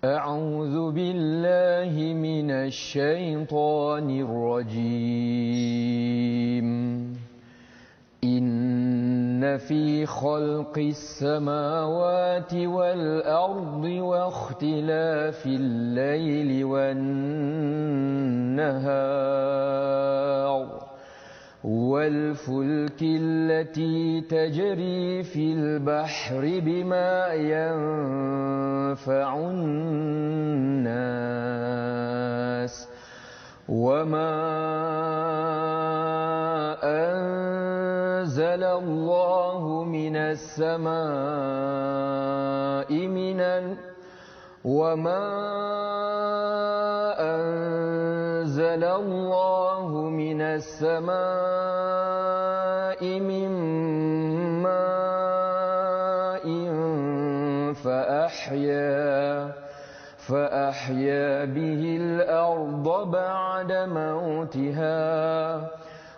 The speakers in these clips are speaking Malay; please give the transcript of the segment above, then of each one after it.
أعوذ بالله من الشيطان الرجيم إن في خلق السماوات والأرض واختلاف الليل والنهار والفلك التي تجري في البحر بما ينفع الناس وما أنزل الله من السماء من ماء فأحيا به الأرض بعد موتها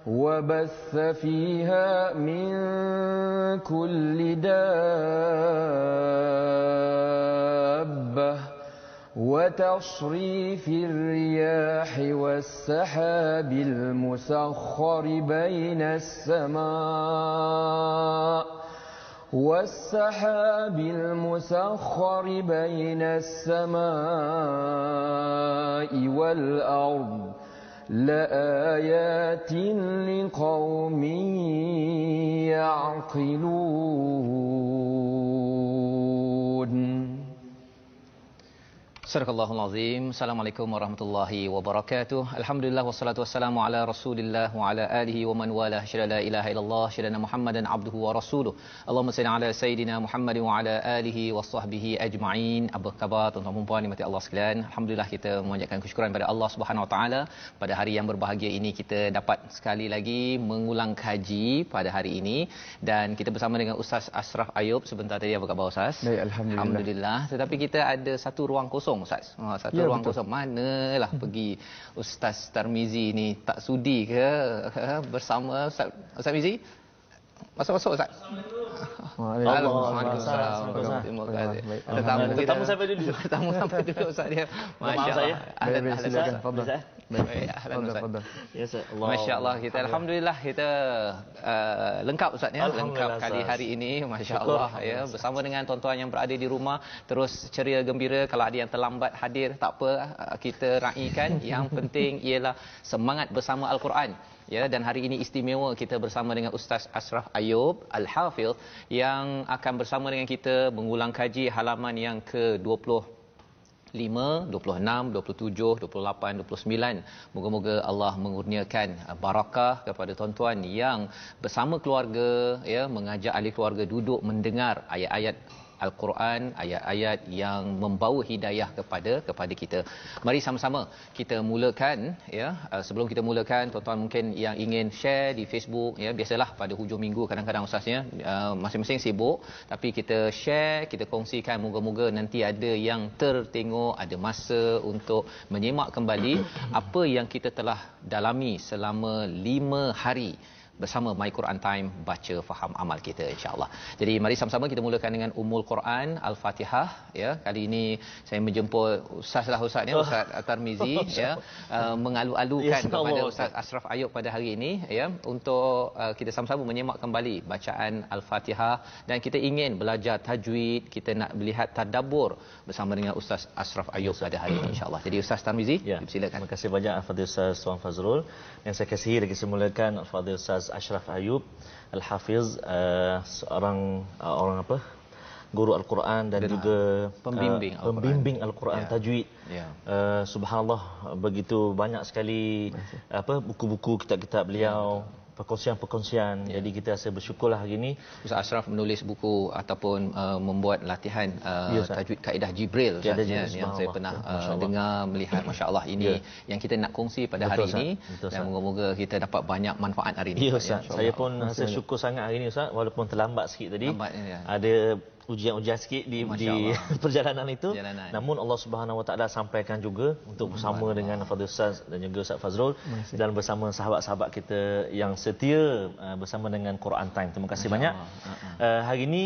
وبث فيها من كل دابة وتصريف الرياح والسحاب المسخر بين السماء والأرض لآيات لقوم يعقلون. Sadaqallahul Azim. Assalamualaikum warahmatullahi wabarakatuh. Alhamdulillah wassalatu wassalamu ala Rasulillah wa ala alihi wa man wala. Syada la ilaha illallah, syada Muhammadan abduhu wa rasuluh. Allahumma salli ala sayidina Muhammad wa ala alihi wa sahbihi ajma'in. Apa khabar tuan-tuan dan puan dimati Allah sekalian? Alhamdulillah kita memanjatkan kesyukuran pada Allah Subhanahu wa taala pada hari yang berbahagia ini kita dapat sekali lagi mengulang kaji pada hari ini dan kita bersama dengan Ustaz Ashraf Ayub. Sebentar tadi apa khabar Ustaz? Baik, alhamdulillah. Tetapi kita ada satu ruang kosong Ustaz. Satu ruang kosong. Manalah pergi Ustaz Tarmizi ni, tak sudi ke bersama Ustaz Mizi? Masuk Ustaz. Waalaikumsalam. Terima kasih. Tetamu sampai dulu. Tetamu sampai dulu Ustaz dia. Masya-Allah. Silakan, fadhal. Fadhal. Ya Ustaz. Masya-Allah kita alhamdulillah kita lengkap Ustaz ya. Lengkap kali hari ini masya-Allah ya bersama dengan tuan-tuan yang berada di rumah terus ceria gembira. Kalau ada yang terlambat hadir tak apa, kita raikan. Yang penting ialah semangat bersama Al-Quran. Ya, dan hari ini istimewa kita bersama dengan Ustaz Ashraf Ayub Al-Hafiz yang akan bersama dengan kita mengulang kaji halaman yang ke-25, 26, 27, 28, 29. Moga-moga Allah mengurniakan barakah kepada tuan-tuan yang bersama keluarga ya mengajak ahli keluarga duduk mendengar ayat-ayat Al-Quran, ayat-ayat yang membawa hidayah kepada kita. Mari sama-sama kita mulakan ya. Sebelum kita mulakan, tuan-tuan mungkin yang ingin share di Facebook ya, biasalah pada hujung minggu kadang-kadang ustaznya masing-masing sibuk, tapi kita share, kita kongsikan, moga-moga nanti ada yang tertengok, ada masa untuk menyemak kembali apa yang kita telah dalami selama 5 hari bersama My Quran Time, baca faham amal kita insya-Allah. Jadi mari sama-sama kita mulakan dengan Ummul Quran Al-Fatihah ya. Kali ini saya menjemput ustaz lah ustaz ya, Ustaz Tarmizi ya, mengalu-alukan kepada Ustaz Ashraf Ayub pada hari ini ya untuk kita sama-sama menyemak kembali bacaan Al-Fatihah dan kita ingin belajar tajwid, kita nak melihat tadabbur bersama dengan Ustaz Ashraf Ayub pada hari ini insya-Allah. Jadi Ustaz Tarmizi silakan. Terima kasih banyak Al-Fadhil Ustaz Tuan Fazrul. Yang saya kasihi lagi saya mulakan Al-Fadhil Ustaz Ashraf Ayub Al-Hafiz, seorang guru Al-Quran dan juga pembimbing Al-Quran tajwid. Subhanallah, begitu banyak sekali buku-buku kitab-kitab beliau, perkongsian. Jadi kita rasa bersyukurlah hari ini Ustaz Ashraf menulis buku ataupun membuat latihan tajwid kaedah Jibril yang saya pernah dengar, melihat, masya-Allah ini yang kita nak kongsi pada hari ini. Dan moga-moga kita dapat banyak manfaat hari ini. Ya Ustaz, saya pun rasa syukur sangat hari ini Ustaz, walaupun terlambat sikit tadi. Ada ujian-ujian sikit di Masya Allah. perjalanan itu. Perjalanan. Namun Allah Subhanahu Wa Taala sampaikan juga untuk bersama dengan Fadil Ustaz dan juga Ustaz Fazrul dan bersama sahabat-sahabat kita yang setia bersama dengan Quran Time. Terima kasih banyak. Hari ini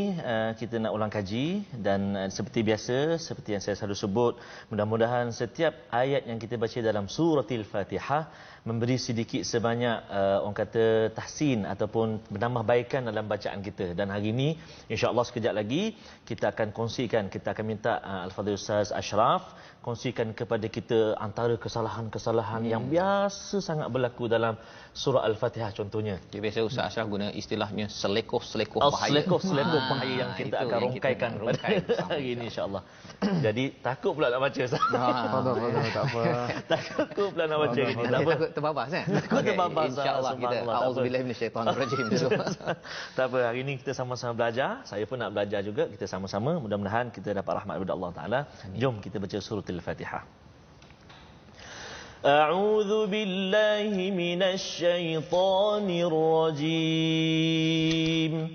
kita nak ulang kaji dan seperti biasa, seperti yang saya selalu sebut, mudah-mudahan setiap ayat yang kita baca dalam suratul Fatihah memberi sedikit sebanyak orang kata tahsin ataupun menambah baikan dalam bacaan kita. Dan hari ini insya-Allah sekejap lagi kita akan kongsikan, kita akan minta Al-Fadhil Ustaz Ashraf kongsikan kepada kita antara kesalahan-kesalahan yang biasa sangat berlaku dalam surah Al-Fatihah contohnya. Okay, biasa Ustaz Ashraf guna istilahnya selekoh-selekoh bahaya. Selekoh-selekoh bahaya yang kita akan yang rongkaikan kita nak rongkai pada hari ini insya-Allah. Jadi takut pula nak baca Ustaz. Fadal, tak apa. Takut pula nak baca ini. Tak apa. Takut terbabas kan? Takut terbabas. Insya-Allah kita auzubillahi minasyaitanirrajim dulu. Tak apa, hari ini kita sama-sama belajar. Saya pun nak belajar juga. Kita sama-sama. Mudah-mudahan kita dapat rahmat daripada Allah Taala. Jom kita baca surah Al-Fatihah. A'udzu billahi minasyaitonir rajim.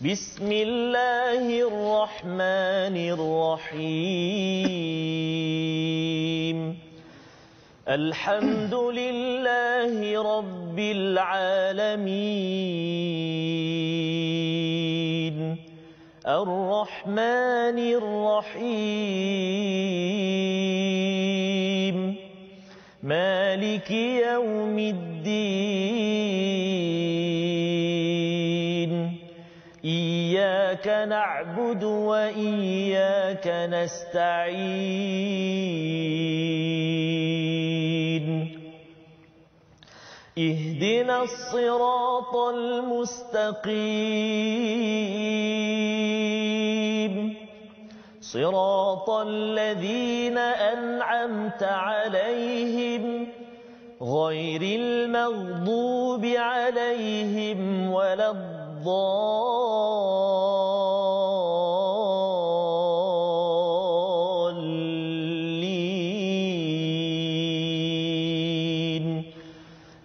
Bismillahirrahmanirrahim. Alhamdulillahi rabbil alamin. Ar-Rahmanir Rahim. Maliki yaumiddin. Iyyaka na'budu wa iyyaka nasta'in. Ihdinas siratal mustaqim. صراط الذين أنعمت عليهم غير المغضوب عليهم ولا الضالين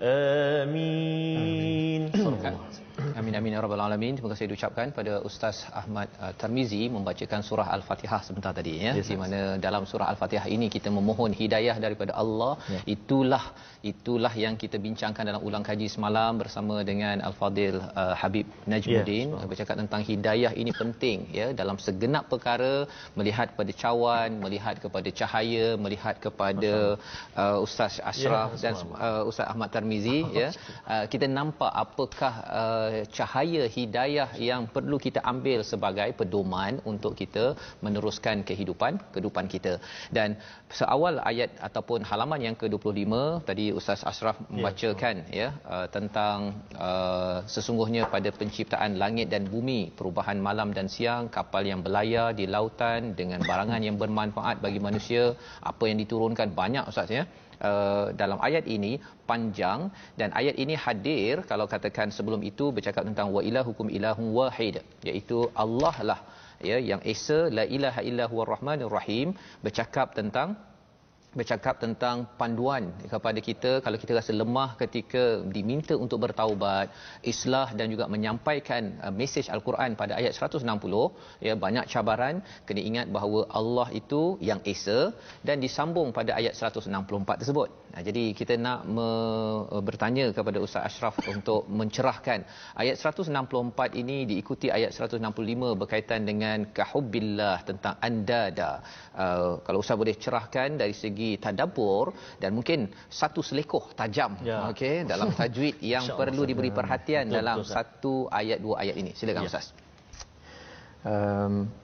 آمين. Amin amin ya rabbal alamin. Terima kasih diucapkan pada Ustaz Ahmad Tarmizi membacakan surah Al-Fatihah sebentar tadi ya. Di mana dalam surah Al-Fatihah ini kita memohon hidayah daripada Allah. Itulah yang kita bincangkan dalam ulang kaji semalam bersama dengan Al-Fadil Habib Najmuddin. Bercakap tentang hidayah ini penting ya dalam segenap perkara, melihat kepada cawan, melihat kepada cahaya, melihat kepada Ustaz Ashraf dan Ustaz Ahmad Tarmizi ya. Kita nampak apakah cahaya hidayah yang perlu kita ambil sebagai pedoman untuk kita meneruskan kehidupan kita. Dan seawal ayat ataupun halaman yang ke-25 tadi Ustaz Ashraf membacakan tentang sesungguhnya pada penciptaan langit dan bumi, perubahan malam dan siang, kapal yang berlayar di lautan dengan barangan yang bermanfaat bagi manusia, apa yang diturunkan banyak Ustaz ya. Dalam ayat ini panjang dan ayat ini hadir kalau katakan sebelum itu bercakap tentang wa ilahukum ilahun wahid, iaitu Allah lah ya yang esa, la ilaha illa huwar rahmanir rahim, bercakap tentang panduan kepada kita kalau kita rasa lemah ketika diminta untuk bertaubat, islah dan juga menyampaikan mesej Al-Quran pada ayat 160 ya, banyak cabaran, kena ingat bahawa Allah itu yang esa dan disambung pada ayat 164 tersebut. Jadi kita nak bertanya kepada Ustaz Ashraf untuk mencerahkan ayat 164 ini diikuti ayat 165 berkaitan dengan kahubbillah, tentang andada. Kalau Ustaz boleh cerahkan dari segi tadabbur dan mungkin satu selekoh tajam okey dalam tajwid yang perlu diberi perhatian dalam satu ayat dua ayat ini. Silakan Ustaz.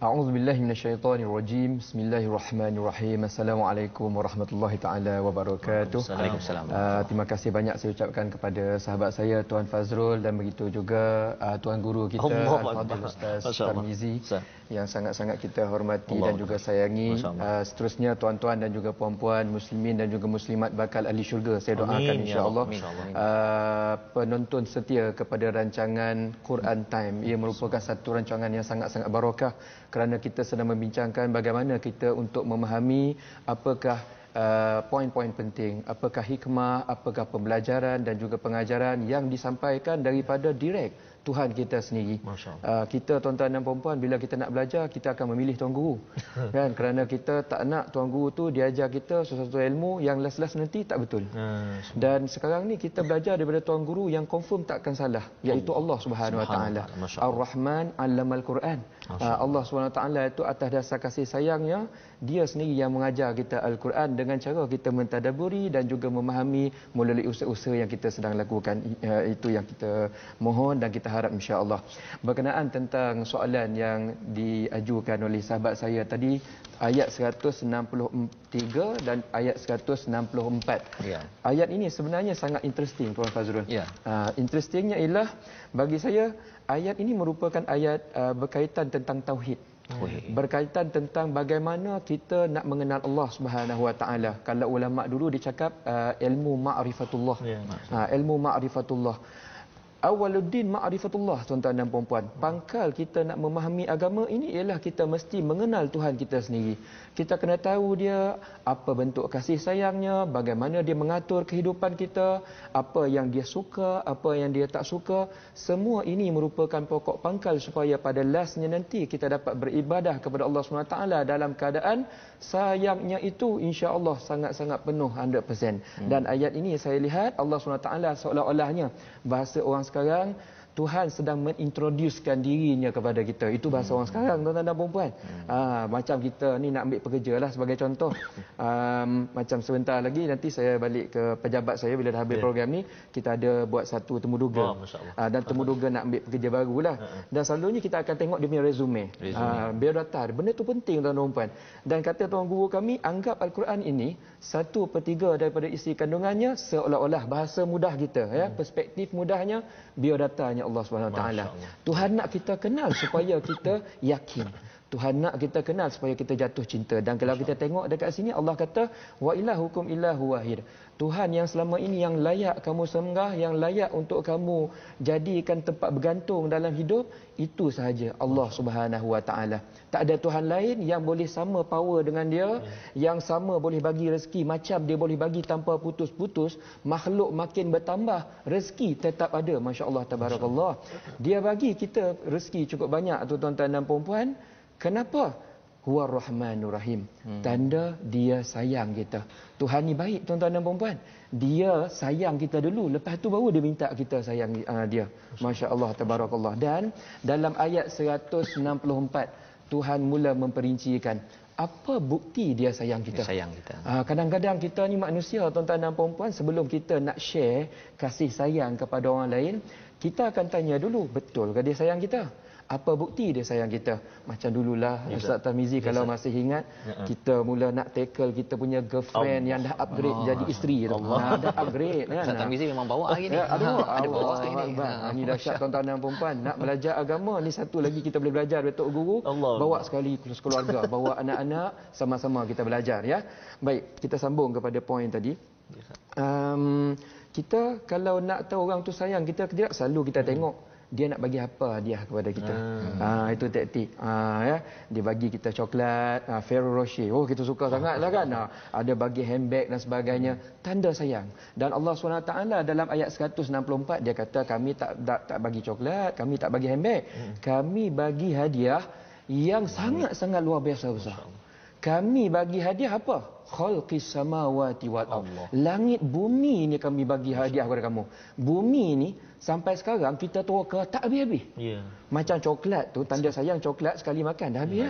A'udzubillahi minasyaitonirrajim. Bismillahirrahmanirrahim. Assalamualaikum warahmatullahi taala wabarakatuh. Waalaikumsalam. Terima kasih banyak saya ucapkan kepada sahabat saya Tuan Fazrul dan begitu juga tuan guru kita Al-Fadhil Ustaz Tarmizi yang sangat-sangat kita hormati dan juga sayangi. Seterusnya tuan-tuan dan juga puan-puan muslimin dan juga muslimat bakal ahli syurga, saya doakan insya-Allah. Penonton setia kepada rancangan Quran Time, ia merupakan satu rancangan yang sangat-sangat barakah kerana kita sedang membincangkan bagaimana kita untuk memahami apakah poin-poin penting, apakah hikmah, apakah pembelajaran dan juga pengajaran yang disampaikan daripada direct Tuhan kita sendiri. Kita tuan-tuan dan puan-puan, bila kita nak belajar, kita akan memilih tuan guru. Kan? Kerana kita tak nak tuan guru tu diajar kita sesuatu ilmu yang last-last nanti tak betul. Dan sekarang ni kita belajar daripada tuan guru yang confirm tak akan salah, iaitu Allah Subhanahu Wa Taala. Ar-Rahman 'allamal Quran. Allah Subhanahu Wa Taala itu atas dasar kasih sayangnya, dia sendiri yang mengajar kita Al-Quran dengan cara kita mentadaburi dan juga memahami melalui usaha-usaha yang kita sedang lakukan. Itu yang kita mohon dan kita harap insya-Allah. Berkenaan tentang soalan yang diajukan oleh sahabat saya tadi, ayat 163 dan ayat 164. Ya. Ayat ini sebenarnya sangat interesting Tuan Fazrul. Ya. Interestingnya ialah bagi saya ayat ini merupakan ayat berkaitan tentang tauhid. Berkaitan tentang bagaimana kita nak mengenal Allah Subhanahu Wa Taala. Kalau ulama dulu dicakap ilmu ma'rifatullah. Ilmu ma'rifatullah. Awaluddin ma'rifatullah, tuan-tuan dan puan-puan. Pangkal kita nak memahami agama ini ialah kita mesti mengenal Tuhan kita sendiri. Kita kena tahu dia, apa bentuk kasih sayangnya, bagaimana dia mengatur kehidupan kita, apa yang dia suka, apa yang dia tak suka. Semua ini merupakan pokok pangkal supaya pada lastnya nanti kita dapat beribadah kepada Allah SWT dalam keadaan sayangnya itu insya-Allah sangat-sangat penuh 100%. Dan ayat ini saya lihat Allah SWT seolah-olahnya bahasa orang sekarang, Tuhan sedang mengintroducekan dirinya kepada kita. Itu bahasa orang sekarang, tuan-tuan dan puan-puan. Macam kita ni nak ambil pekerja lah sebagai contoh. Macam sebentar lagi nanti saya balik ke pejabat saya bila dah habis program ni, kita ada buat satu temuduga. Dan temuduga nak ambil pekerja baru lah. Dan selalunya kita akan tengok dia punya resume. Biodata. Benda tu penting tuan-tuan dan puan. Dan kata tuan guru kami, anggap Al-Quran ini 1/3 daripada isi kandungannya seolah-olah bahasa mudah kita, ya, perspektif mudahnya biodatanya Allah Subhanahu Wa Taala. Tuhan nak kita kenal supaya kita yakin. Tuhan nak kita kenal supaya kita jatuh cinta. Dan kalau kita tengok dekat sini Allah kata wa ilahukum ilahu wahid. Tuhan yang selama ini yang layak kamu sembah, yang layak untuk kamu jadikan tempat bergantung dalam hidup, itu sahaja Allah Subhanahu Wa Taala. Tak ada Tuhan lain yang boleh sama power dengan dia, yang sama boleh bagi rezeki macam dia boleh bagi tanpa putus-putus. Makhluk makin bertambah, rezeki tetap ada. Masya-Allah tabarakallah. Dia bagi kita rezeki cukup banyak tu tuan-tuan dan puan-puan. Kenapa? Huwar Rahmanur Rahim. Tanda dia sayang kita. Tuhan ni baik tuan-tuan dan puan-puan. Dia sayang kita dulu, lepas tu baru dia minta kita sayang dia. Masya-Allah tabarakallah. Dan dalam ayat 164 Tuhan mula memperincikan apa bukti dia sayang kita. Dia sayang kita. Kadang-kadang kita ni manusia tuan-tuan dan puan-puan, sebelum kita nak share kasih sayang kepada orang lain, kita akan tanya dulu, betul ke dia sayang kita? Apa bukti dia sayang kita? Macam dululah Ustaz Tarmizi kalau masih ingat, kita mula nak tackle kita punya girlfriend yang dah upgrade jadi isteri tu. Dah upgrade kan. Ustaz Tarmizi memang bawa hari ni. Ada bawa hari ni. Ini dahsyat tuan-tuan dan puan-puan. Nak belajar agama ni satu lagi kita boleh belajar dari Tok Guru. Bawa sekali keluarga, bawa anak-anak, sama-sama kita belajar, ya. Baik, kita sambung kepada poin tadi. Kita kalau nak tahu orang tu sayang kita ke tidak, selalu kita tengok dia nak bagi apa hadiah kepada kita. Itu taktik. Ya, dia bagi kita coklat, Ferrero Rocher. Oh, kita suka sangatlah kan. Ada bagi handbag dan sebagainya, tanda sayang. Dan Allah SWT dalam ayat 164 dia kata kami tak bagi coklat, kami tak bagi handbag. Kami bagi hadiah yang sangat-sangat luar biasa besar. Kami bagi hadiah apa? Khalqis samawati wal ardh. Langit bumi ni kami bagi hadiah kepada kamu. Bumi ni sampai sekarang kita toka tak habis-habis. Macam coklat tu, tanda sayang coklat sekali makan dah habis.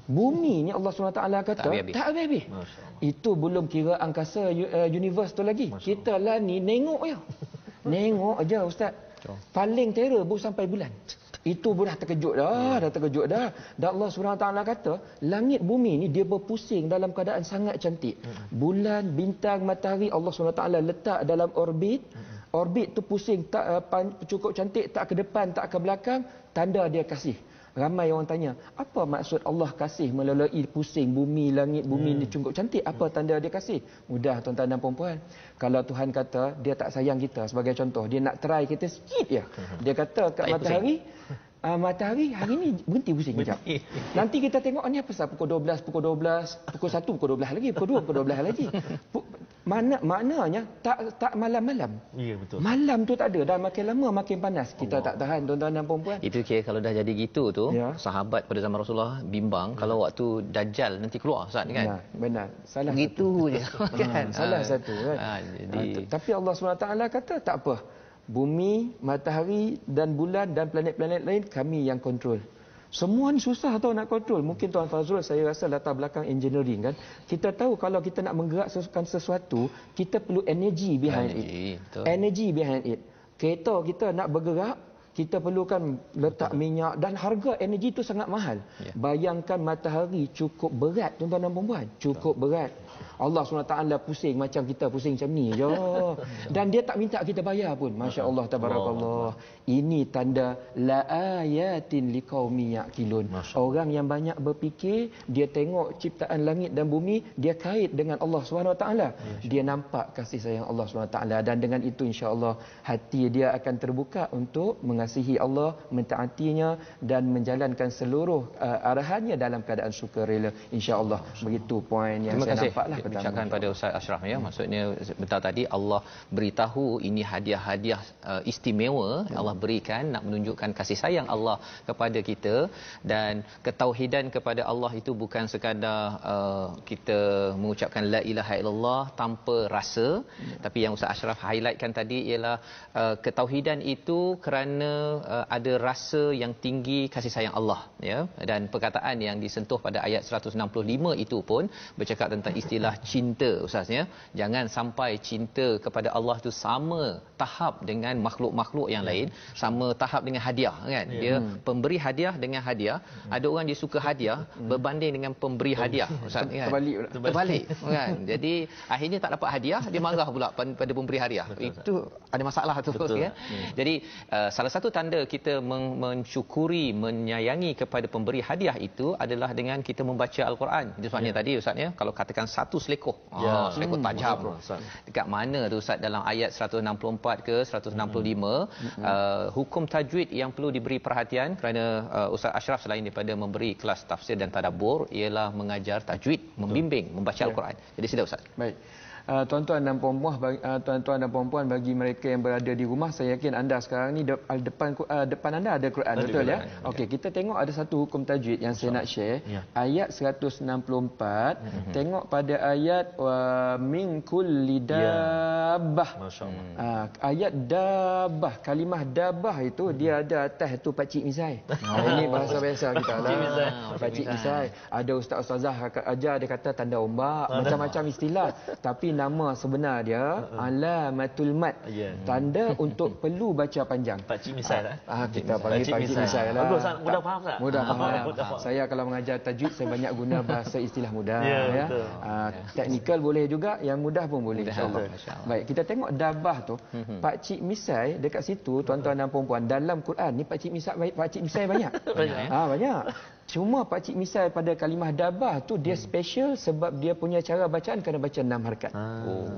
Bumi ni Allah SWT kata tak habis-habis. Itu belum kira angkasa universe tu lagi. Kita lah ni nengok je. Nengok aja ustaz. Paling terror baru sampai bulan. Itu pun dah terkejut dah. Dan Allah SWT kata, langit bumi ni dia berpusing dalam keadaan sangat cantik. Bulan, bintang, matahari Allah SWT letak dalam orbit. Orbit tu pusing tak cukup cantik, tak ke depan, tak ke belakang, tanda dia kasih. Ramai orang tanya, apa maksud Allah kasih melalui pusing bumi, langit bumi ni cukup cantik? Apa tanda dia kasih? Mudah tuan-tuan dan puan-puan. Kalau Tuhan kata dia tak sayang kita, sebagai contoh, dia nak try kita sikit je. Dia kata kat matahari, matahari hari ni berhenti pusing kejap. Nanti kita tengok ni apa pasal pukul 12, pukul 1 pukul 12 lagi, pukul 2 pukul 12 lagi. Maknanya tak malam-malam. Ya, betul. Malam tu tak ada, dan makin lama makin panas. Kita tak tahan tuan-tuan dan puan-puan. Itu kira kalau dah jadi gitu tu, sahabat pada zaman Rasulullah bimbang kalau waktu Dajjal nanti keluar Ustaz kan. Ya, benar. Salah gitu je kan. Salah satu kan. Tapi Allah SWT kata tak apa. Bumi, matahari dan bulan dan planet-planet lain kami yang kontrol. Semua ni susah tau nak kontrol. Mungkin Tuan Fazrul saya rasa latar belakang engineering kan. Kita tahu kalau kita nak menggerakkan sesuatu, kita perlu energy behind it. Energy behind it. Kereta kita nak bergerak, kita perlukan letak minyak dan harga energi itu sangat mahal. Bayangkan matahari cukup berat tuan-tuan dan puan-puan. Cukup berat. Allah SWT pusing macam kita pusing macam ni je. Dan dia tak minta kita bayar pun. Masya Allah, tabarakallah. Ini tanda la ayatin liqaumi yaqilun. Orang yang banyak berfikir, dia tengok ciptaan langit dan bumi, dia kait dengan Allah SWT. Dia nampak kasih sayang Allah SWT. Dan dengan itu insya-Allah hati dia akan terbuka untuk mengasihi Allah, mentaatinya dan menjalankan seluruh arahannya dalam keadaan sukarela insya-Allah. Begitu poin yang saya nampaklah. Ucapkan pada Ustaz Ashraf ya, maksudnya bentar tadi Allah beritahu ini hadiah-hadiah istimewa Allah berikan nak menunjukkan kasih sayang Allah kepada kita, dan ketauhidan kepada Allah itu bukan sekadar kita mengucapkan la ilaha illallah tanpa rasa, tapi yang Ustaz Ashraf highlightkan tadi ialah ketauhidan itu kerana ada rasa yang tinggi kasih sayang Allah ya, dan perkataan yang disentuh pada ayat 165 itu pun bercakap tentang istilah cinta Ustaz ya. Jangan sampai cinta kepada Allah itu sama tahap dengan makhluk-makhluk yang lain, sama tahap dengan hadiah kan. Dia pemberi hadiah dengan hadiah. Ada orang dia suka hadiah berbanding dengan pemberi hadiah Ustaz kan. Terbalik kan. Jadi akhirnya tak dapat hadiah, dia marah pula pada pemberi hadiah. Itu ada masalah tu ya. Jadi salah satu tanda kita mensyukuri, menyayangi kepada pemberi hadiah itu adalah dengan kita membaca Al-Quran. Itu sebabnya tadi Ustaz ya, kalau katakan satu selekoh, selekoh tajam dekat mana tu Ustaz, dalam ayat 164 ke 165, hukum tajwid yang perlu diberi perhatian kerana Ustaz Ashraf selain daripada memberi kelas tafsir dan tadabbur ialah mengajar tajwid, membimbing membaca Al-Quran. Jadi sila Ustaz. Baik. Tuan-tuan dan puan-puan, bagi mereka yang berada di rumah, saya yakin anda sekarang ni depan anda ada Quran, betul ya? Okey, kita tengok ada satu hukum tajwid yang saya nak share. Ayat 164, tengok pada ayat min kulli dabbah. Ayat dabbah, kalimah dabbah itu dia ada atas tu pakcik misai. Ini bahasa biasa kita lah. Pakcik misai. Ada ustaz-ustazah ajar dia kata tanda ombak, macam-macam istilah. Tapi nama sebenar dia alamatul mat. Tanda untuk perlu baca panjang. Pakcik misai lah. Kita panggil pakcik misai lah. Bagus, mudah faham tak? Mudah faham. Saya kalau mengajar tajwid saya banyak guna bahasa istilah mudah ya. Teknikal boleh juga, yang mudah pun boleh insya-Allah. Baik, kita tengok dabah tu. Pakcik misai dekat situ tuan-tuan dan puan-puan, dalam Quran ni pakcik misai banyak. Banyak. Cuma pakcik misai pada kalimah dabah tu dia special sebab dia punya cara bacaan kena baca 6 harakat.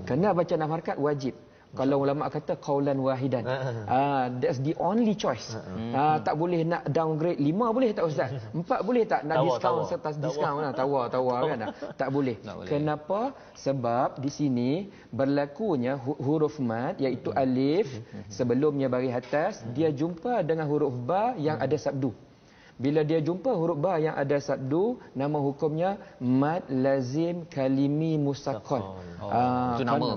Kena baca 6 harakat wajib. Kalau ulama kata qaulan wahidan. That's the only choice. Tak boleh nak downgrade 5 boleh tak Ustaz? 4 boleh tak? Nak diskaun serta diskaun lah, tawar kan. Tak boleh. Kenapa? Sebab di sini berlakunya huruf mat iaitu alif sebelumnya baris atas dia jumpa dengan huruf ba yang ada sabdu. Bila dia jumpa huruf ba yang ada sabdu, nama hukumnya mad lazim kalimi musaqqal. Itu nama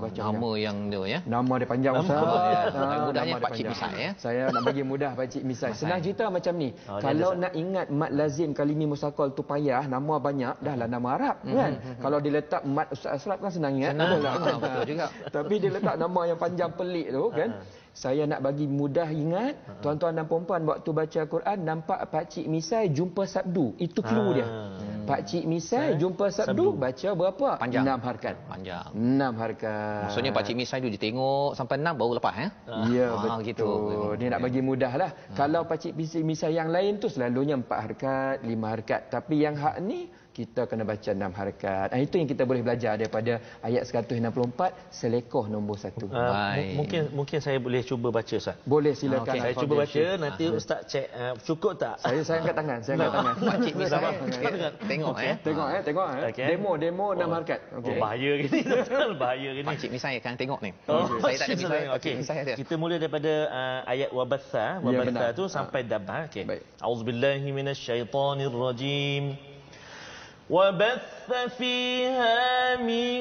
yang dia ya. Nama dia panjang Ustaz. Mudahnya pakcik misai ya. Saya nak bagi mudah pakcik misai. Senang cerita macam ni. Kalau nak ingat mad lazim kalimi musaqqal tu payah, nama banyak, dahlah nama Arab kan. Kalau dia letak mad Ustaz Ashraf kan senang ingat. Betul juga. Tapi dia letak nama yang panjang pelik tu kan. Saya nak bagi mudah ingat, tuan-tuan dan puan-puan waktu baca Quran nampak pakcik misai jumpa sabdu. Itu clue dia. Pakcik misai jumpa sabdu, baca berapa? Panjang. 6 harakat. Panjang. 6 harakat. Maksudnya pakcik misai tu dia tengok sampai 6 baru lepas ya. Ya, betul. Gitu. Dia nak bagi mudahlah. Kalau pakcik misai yang lain tu selalunya 4 harakat, 5 harakat. Tapi yang hak ni kita kena baca 6 harakat. Itu yang kita boleh belajar daripada ayat 164 selekoh nombor 1. Mungkin saya boleh cuba baca, Ustaz. Boleh, silakan. Saya cuba baca, nanti Ustaz cek cukup tak? Saya angkat tangan, Pakcik misalnya tengok Demo 6 harakat. Okey. Bahaya gini. Bahaya gini. Pakcik misalnya kan tengok ni. Saya tak ada misalnya. Okey. Kita mula daripada ayat wabatha tu sampai dabba. Okey. Auzubillahi minasyaitonir rajim. وبث فيها من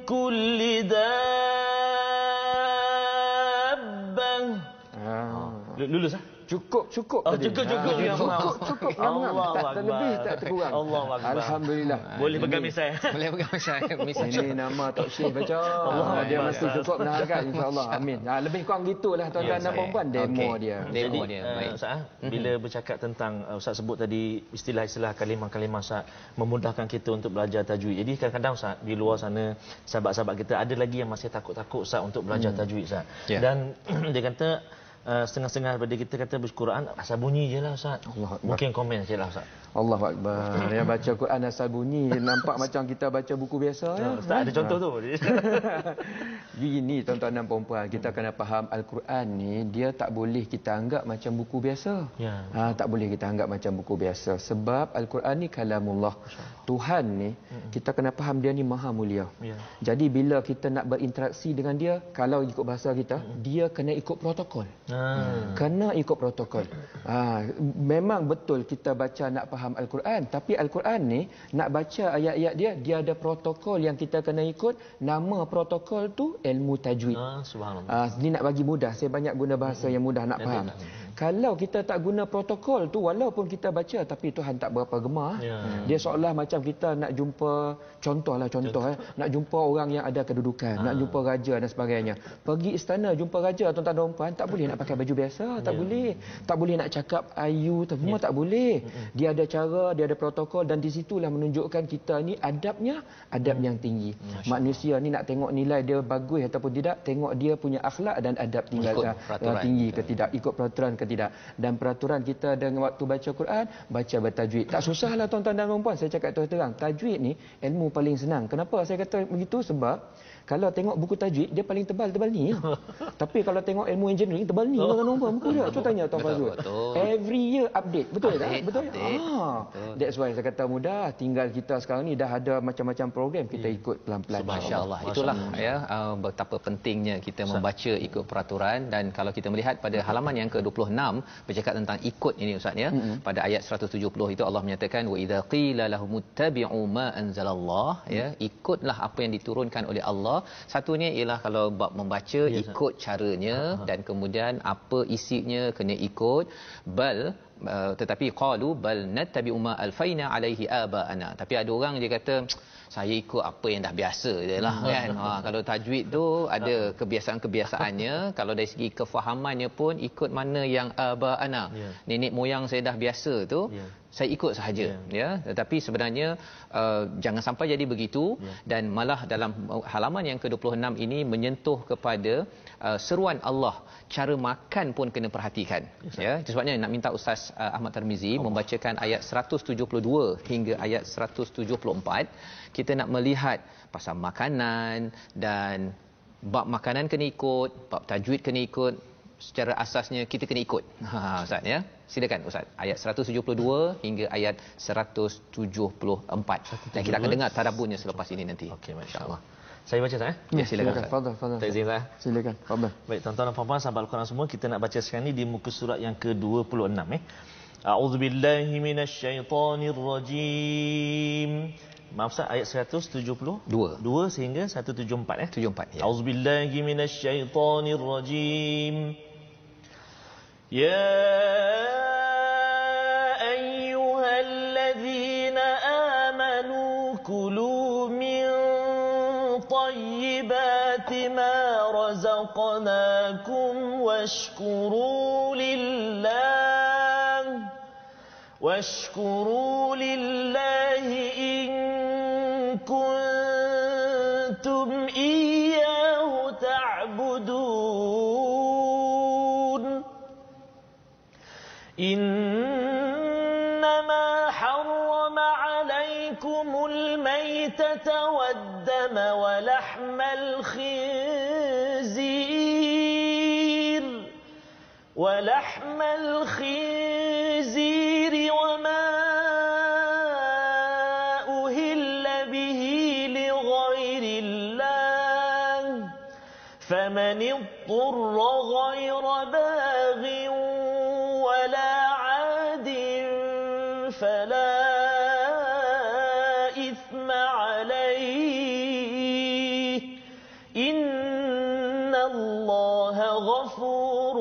كل دابة. Lulus ah? Cukup tadi. Cukup ya Allah. Cukup. Tak terlebih, tak terkurang. Alhamdulillah. Boleh pegang misai. Boleh pegang misai. Ini nama Tok Syekh baca. Dia mesti cukup menarikkan, insya-Allah. Amin. Lebih kurang gitulah tuan-tuan dan puan-puan demo dia. Demo dia. Baik. Ustaz, bila bercakap tentang Ustaz sebut tadi istilah-istilah kalimah-kalimah Ustaz memudahkan kita untuk belajar tajwid. Jadi kadang-kadang Ustaz di luar sana sahabat-sahabat kita ada lagi yang masih takut-takut Ustaz untuk belajar tajwid Ustaz. Dan dia kata setengah-setengah daripada kita kata Quran asal bunyi je lah Ustaz. Mungkin komen je lah Ustaz. Allahu Akbar. Yang baca Quran asal bunyi nampak macam kita baca buku biasa ya. Ustaz ada contoh tu. Gini tuan-tuan dan puan-puan, kita kena faham Al-Quran ni dia tak boleh kita anggap macam buku biasa. Tak boleh kita anggap macam buku biasa sebab Al-Quran ni kalamullah. Tuhan ni kita kena faham dia ni maha mulia. Jadi bila kita nak berinteraksi dengan dia, kalau ikut bahasa kita, dia kena ikut protokol. Kena ikut protokol. Memang betul kita baca nak faham Al-Quran, tapi Al-Quran ni nak baca ayat-ayat dia ada protokol yang kita kena ikut. Nama protokol tu ilmu tajwid. Subhanallah. Ni nak bagi mudah, saya banyak guna bahasa yang mudah nak faham. Kalau kita tak guna protokol tu, walaupun kita baca tapi Tuhan tak berapa gemar. Dia seolah macam kita nak jumpa contoh, nak jumpa orang yang ada kedudukan, nak jumpa raja dan sebagainya. Pergi istana jumpa raja tuan-tuan dan puan, tak boleh nak pakai baju biasa, tak boleh. Tak boleh nak cakap ayu, semua tak boleh. Dia ada cara, dia ada protokol dan di situlah menunjukkan kita ni adabnya adab yang tinggi. Manusia ni nak tengok nilai dia bagus ataupun tidak, tengok dia punya akhlak dan adab tinggi ke tidak, ikut peraturan ke tidak. Dan peraturan kita dengan waktu baca Quran, baca bertajwid. Tak susahlah tuan-tuan dan puan-puan, saya cakap terang. Tajwid ni ilmu paling senang. Kenapa saya kata begitu? Sebab kalau tengok buku tajwid, dia paling tebal ni. Tapi kalau tengok ilmu engineering, tebal ni tuan-tuan dan puan. Muka dia. Cuba tanya Tuan Fazrul. Every year update. Betul tak? Betul. That's why saya kata mudah. Tinggal kita sekarang ni dah ada macam-macam program, kita ikut pelan-pelan. Masya-Allah. Itulah betapa pentingnya kita membaca ikut peraturan. Dan kalau kita melihat pada halaman yang ke-26 bercakap tentang ikut ini Ustaz ya. Pada ayat 170 itu Allah menyatakan wa idza qila lahumuttabi'u ma anzalallah ya, ikutlah apa yang diturunkan oleh Allah. Satunya ialah kalau bab membaca ikut caranya dan kemudian apa isinya kena ikut. Tetapi qalu bal nattabi'u ma alfaina alaihi abaana. Tapi ada orang dia kata saya ikut apa yang dah biasa jelah kan. Kalau tajwid tu ada kebiasaan-kebiasaannya, kalau dari segi kefahamannya pun ikut mana yang abaana. Nenek moyang saya dah biasa tu, saya ikut sahaja tetapi sebenarnya jangan sampai jadi begitu. Dan malah dalam halaman yang ke-26 ini menyentuh kepada seruan Allah, cara makan pun kena perhatikan itu sebabnya nak minta Ustaz Ahmad Tarmizi membacakan ayat 172 hingga ayat 174. Kita nak melihat pasal makanan dan bab makanan kena ikut, bab tajwid kena ikut. Secara asasnya kita kena ikut. Ustaz ya. Silakan Ustaz. Ayat 172 hingga ayat 174. Dan kita akan dengar tadaburnya selepas ini nanti. Okey, masya-Allah. Saya baca tak? Ya, silakan. Fadhal. Tak izin tak? Silakan. Fadhal. Baik, tuan-tuan dan puan-puan sahabat Al-Quran semua, kita nak baca sekarang ni di muka surat yang ke-26 A'udzubillahi minasyaitonirrajim. Maaf Ustaz, ayat 172 sehingga 174 74 ya. A'udzubillahi minasyaitonirrajim. Ya ayyuhalladzina amanu kulu min tayyibati ma razaqnakum washkuru lillahi in kuntum iyyahu ta'budun. إنما حرم عليكم ولحم الخنزير وما أهل به لغير الله فمن اضطر غير باغ ولا عاد فلا إثم عليه إن الله غفور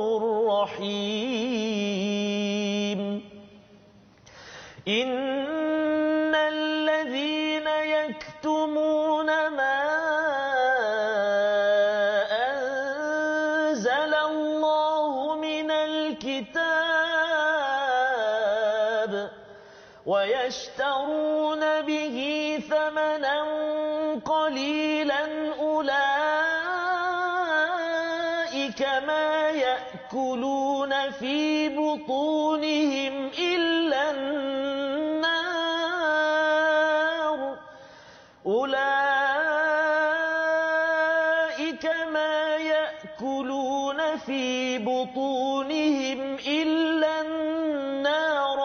رحيم إن الذين يكتمون ما أنزل الله من الكتاب ويشترون به ثمنا قليلا أولئك ما يأكلون في بطونهم إلا النار أولئك ما يأكلون في بطونهم إلا النار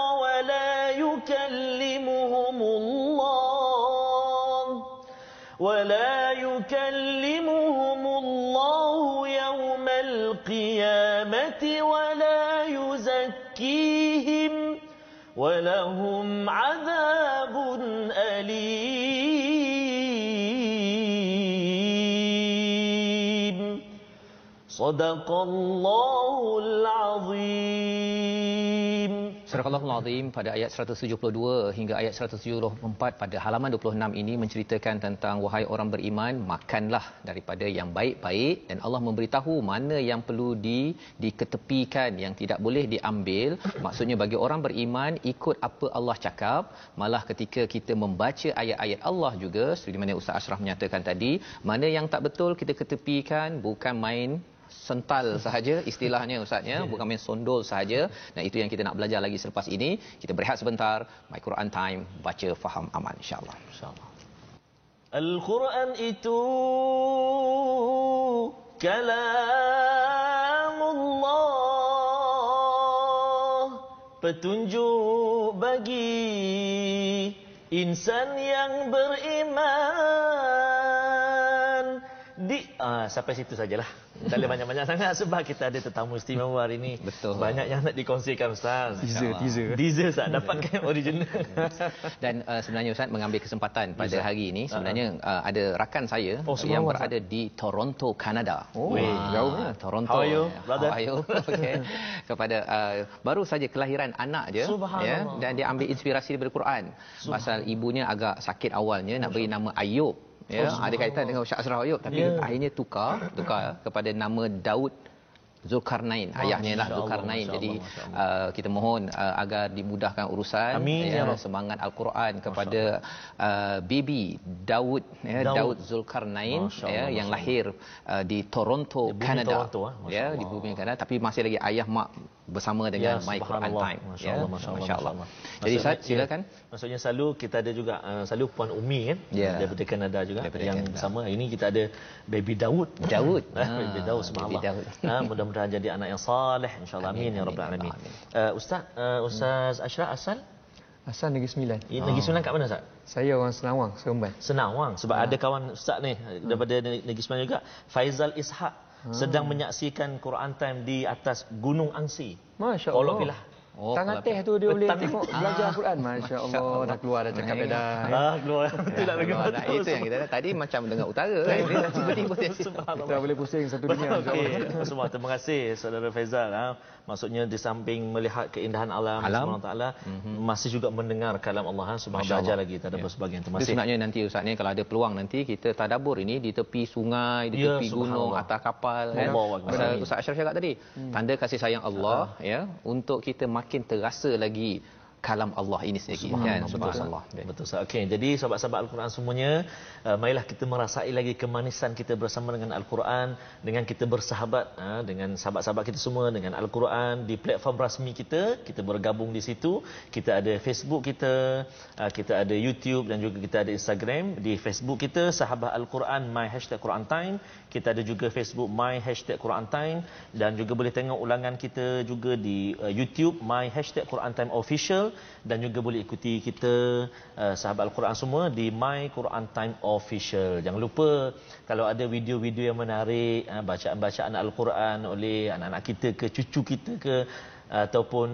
ولا يكلمهم الله يوم القيامة ولا يزكيهم ولهم عذاب أليم صدق الله العظيم. Surah Al-Azim pada ayat 172 hingga ayat 174 pada halaman 26 ini menceritakan tentang wahai orang beriman, makanlah daripada yang baik-baik, dan Allah memberitahu mana yang perlu diketepikan, yang tidak boleh diambil. Maksudnya bagi orang beriman ikut apa Allah cakap. Malah ketika kita membaca ayat-ayat Allah juga, seperti mana Ustaz Ashraf menyatakan tadi, mana yang tak betul kita ketepikan, bukan main sental sahaja istilahnya ustaznya, bukan main sondol sahaja. Dan itu yang kita nak belajar lagi selepas ini. Kita berehat sebentar. My Quran Time, baca faham aman insya-Allah. Al-Quran itu kalamullah, petunjuk bagi insan yang beriman. Sampai situ sajalah. Tak boleh banyak-banyak sangat sebab kita ada tetamu istimewa hari ini. Betul. Banyak yang nak dikongsikan Ustaz. Teaser Ustaz dapatkan original. Dan sebenarnya Ustaz mengambil kesempatan pada hari ini, sebenarnya ada rakan saya yang berada di Toronto, Kanada. Jauhnya. Toronto. How are you, brother? How are you? Okay. Kepada baru saja kelahiran anak dia, ya, dan dia ambil inspirasi daripada Quran. Pasal ibunya agak sakit awalnya, nak beri nama Ayub. Ya, ada kaitan dengan Ustaz Ashraf Ayub, tapi akhirnya tukar kepada nama Daud Zulkarnain. Ayahnya lah Zulkarnain. Jadi kita mohon agar dimudahkan urusan. Amin, ya, semangat Al-Quran kepada baby Daud, Daud Zulkarnain, yang lahir di Toronto, Kanada. Di bumi Kanada, tapi masih lagi ayah mak bersama dengan My Quran Time. Masya-Allah. Jadi Ustaz, silakan. Maksudnya selalu kita ada juga selalu Puan Umi kan, daripada Kanada juga, daripada yang Kanada. Sama ini kita ada baby Daud. Baby Daud, subhanallah. Mudah-mudahan jadi anak yang saleh insya-Allah. Amin ya rabbal alamin. Ustaz Ashraf asal Negeri Sembilan. Negeri Sembilan kat mana Ustaz? Saya orang Senawang, Seremban. Senawang, sebab ada kawan Ustaz ni daripada Negeri Sembilan juga, Faizal Ishak, sedang menyaksikan Quran Time di atas Gunung Angsi. Masya-Allah. Tangan teh tu dia boleh tengok belajar Quran. Masya-Allah, dah keluar dah cakap dah. Keluar. Tidak lagi betul. Itu yang kita tadi macam dengar utara. Dia tiba-tiba kita boleh pusing satu dunia insya-Allah. Semua terima kasih saudara Faizal. Maksudnya di samping melihat keindahan alam Subhanahu taala, masih juga mendengar kalam Allah. Subhanahu belajar lagi tadabbur sebagian termasuk. Sebenarnya nanti ustaz ni kalau ada peluang nanti kita tadabbur ini di tepi sungai, di tepi gunung, atas kapal kan. Ustaz Ashraf cakap tadi, tanda kasih sayang Allah ya, untuk kita makin terasa lagi kalam Allah ini sendiri kan. Subhanallah. Betul. Okey, jadi sahabat-sahabat Al-Quran semuanya, marilah kita merasai lagi kemanisan kita bersama dengan Al-Quran, dengan kita bersahabat dengan sahabat-sahabat kita semua dengan Al-Quran di platform rasmi kita. Kita bergabung di situ. Kita ada Facebook kita, kita ada YouTube dan juga kita ada Instagram. Di Facebook kita Sahabat Al-Quran my #Quran Time. Kita ada juga Facebook my #Quran Time, dan juga boleh tengok ulangan kita juga di YouTube my #Quran Time Official, dan juga boleh ikuti kita sahabat Al-Quran semua di My Quran Time Official. Jangan lupa kalau ada video-video yang menarik, bacaan-bacaan Al-Quran oleh anak-anak kita ke cucu kita ke, ataupun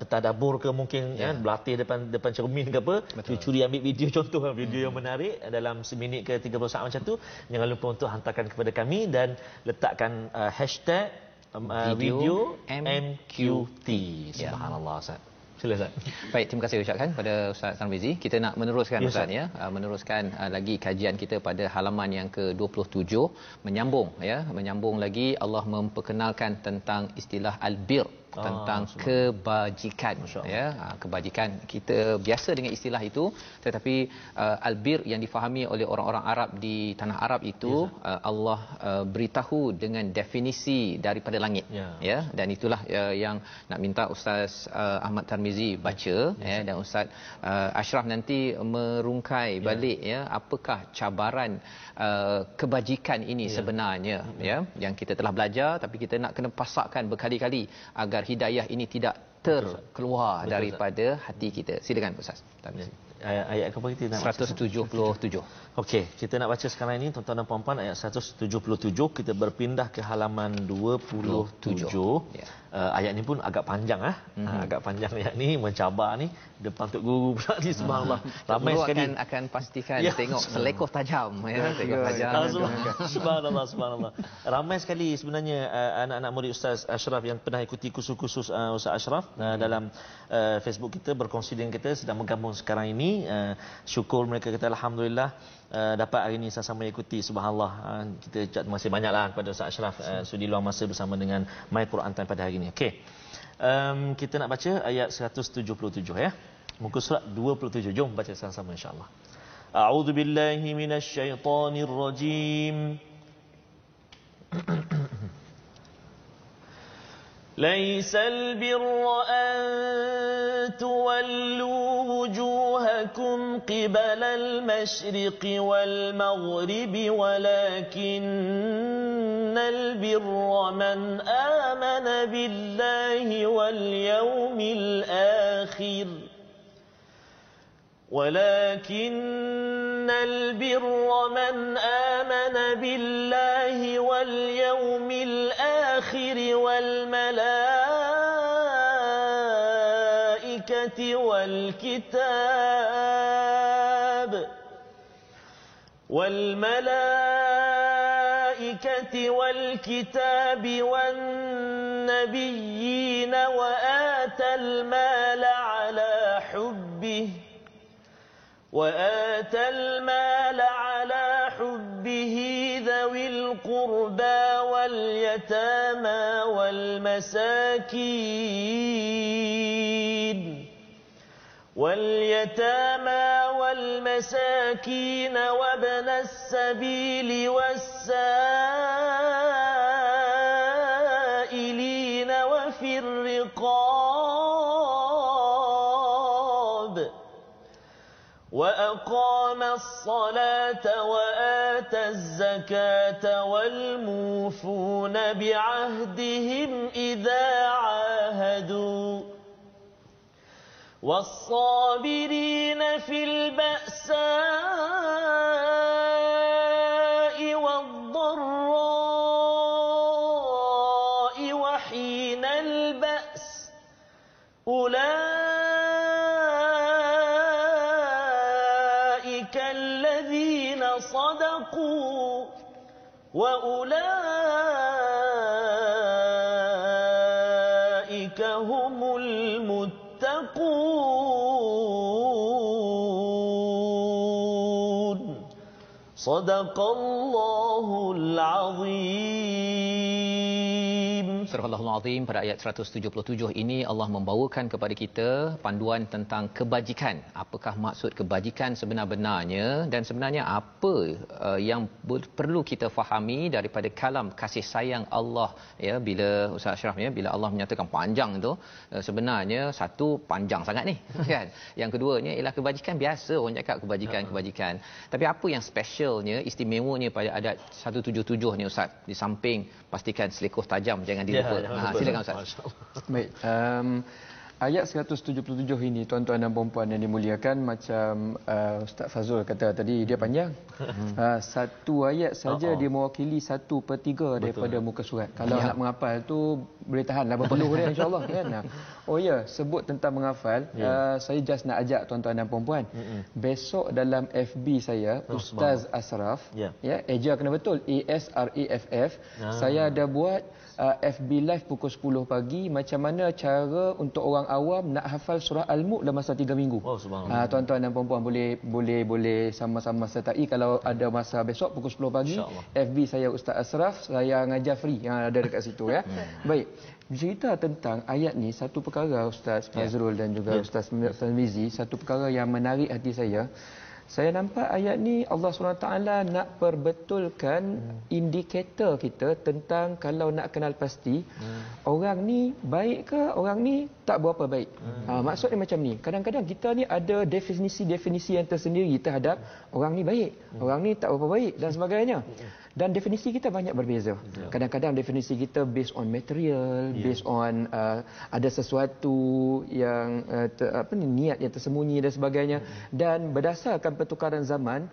bertadabbur ke mungkin berlatih depan cermin ke apa. Betul. Curi ambil video, contoh video yang menarik dalam seminit ke 30 saat macam tu, jangan lupa untuk hantarkan kepada kami dan letakkan hashtag video MQT. Subhanallah, Ustaz. Sila, Ustaz. Baik, terima kasih ucapkan pada Ustaz Tarmizi. Kita nak meneruskan Ustaz meneruskan lagi kajian kita pada halaman yang ke-27, menyambung lagi Allah memperkenalkan tentang istilah albir, tentang kebajikan kebajikan. Kita biasa dengan istilah itu, tetapi albir yang difahami oleh orang-orang Arab di tanah Arab itu Allah beritahu dengan definisi daripada langit dan itulah yang nak minta Ustaz Ahmad Tarmizi baca dan Ustaz Ashraf nanti merungkai balik apakah cabaran kebajikan ini sebenarnya yang kita telah belajar, tapi kita nak kena pasakkan berkali-kali agar hidayah ini tidak terkeluar daripada hati kita. Silakan Ustaz. Ayat apa kita nak 177. Okey, kita nak baca sekarang ini tuan-tuan dan puan-puan, ayat 177. Kita berpindah ke halaman 27. Ayat ni pun agak panjang agak panjang ayat ni, mencabar ni depan Tok Guru pula ni, subhanallah. Ramai sekali akan pastikan tengok selekoh tajam tengok tajam. Subhanallah. Ramai sekali sebenarnya anak-anak murid Ustaz Ashraf yang pernah ikuti kursus Ustaz Ashraf dalam Facebook kita, berkongsi dengan kita, sedang bergabung sekarang ini. Syukur mereka kata alhamdulillah dapat hari ini sama-sama ikuti. Subhanallah, kita ucap terima kasih banyaklah kepada Ustaz Ashraf sudi luang masa bersama dengan My Quran Time pada hari ini. Okey, kita nak baca ayat 177 muka surat 27. Jom baca sama-sama insya-Allah. A'udzu billahi minasyaitonir rajim. Laisal birra an tuwallu wujuhakum qibala al-mashriqi wal-maghribi walakinnal birra man amana billahi wal-yawmil akhir ولكن البر من آمن بالله واليوم الآخر والملائكة والكتاب والنبيين وآتى المال على حبه ذوي القربى واليتامى والمساكين وابن السبيل والسائلين وفي الرقاب وأقام الصلاة وآتى الزكاة والموفون بعهدهم إذا عاهدوا والصابرين في البأساء والضراء وحين البأس أولئك الذين صدقوا وأولئك هم المتقون صدق الله العظيم. Astaghfirullahal Azim. Pada ayat 177 ini Allah membawakan kepada kita panduan tentang kebajikan. Apakah maksud kebajikan sebenar-benarnya dan sebenarnya apa yang perlu kita fahami daripada kalam kasih sayang Allah, ya, bila Ustaz Ashraf, ya, bila Allah menyatakan panjang tu, sebenarnya satu, panjang sangat ni kan. Yang keduanya ialah kebajikan. Biasa orang cakap kebajikan. Tapi apa yang specialnya, istimewanya pada ayat 177 ni Ustaz? Di samping pastikan selekoh tajam jangan dilupa. Silakan Ustaz. Baik. Ayat 177 ini, tuan-tuan dan puan-puan yang dimuliakan, macam Ustaz Fazrul kata tadi, dia panjang. Satu ayat saja dia mewakili 1/3 daripada muka surat. Kalau nak menghafal tu boleh tahan 80 dia insya-Allah kan. Oh ya, sebut tentang menghafal, saya just nak ajak tuan-tuan dan puan-puan. Besok dalam FB saya, Ustaz Ashraf, ya, eja kena betul, ASRAFF. Saya ada buat FB live pukul 10 pagi, macam mana cara untuk orang awam nak hafal surah Al-Mulk dalam masa 3 minggu. Tuan-tuan dan puan-puan boleh sama-sama sertai kalau ada masa besok pukul 10 pagi. FB saya Ustaz Ashraf, saya ngajar free yang ada dekat situ, ya. Baik. Cerita tentang ayat ni, satu perkara Ustaz Fazrul dan juga Ustaz Mizi, satu perkara yang menarik hati saya. Saya nampak ayat ni Allah SWT nak perbetulkan indikator kita tentang kalau nak kenal pasti orang ni baik ke, orang ni tak berapa baik. Maksudnya macam ni, kadang-kadang kita ni ada definisi-definisi yang tersendiri terhadap orang ni baik, orang ni tak berapa baik dan sebagainya. Dan definisi kita banyak berbeza. Kadang-kadang definisi kita based on material, based on ada sesuatu yang niat yang tersembunyi dan sebagainya. Dan berdasarkan pertukaran zaman,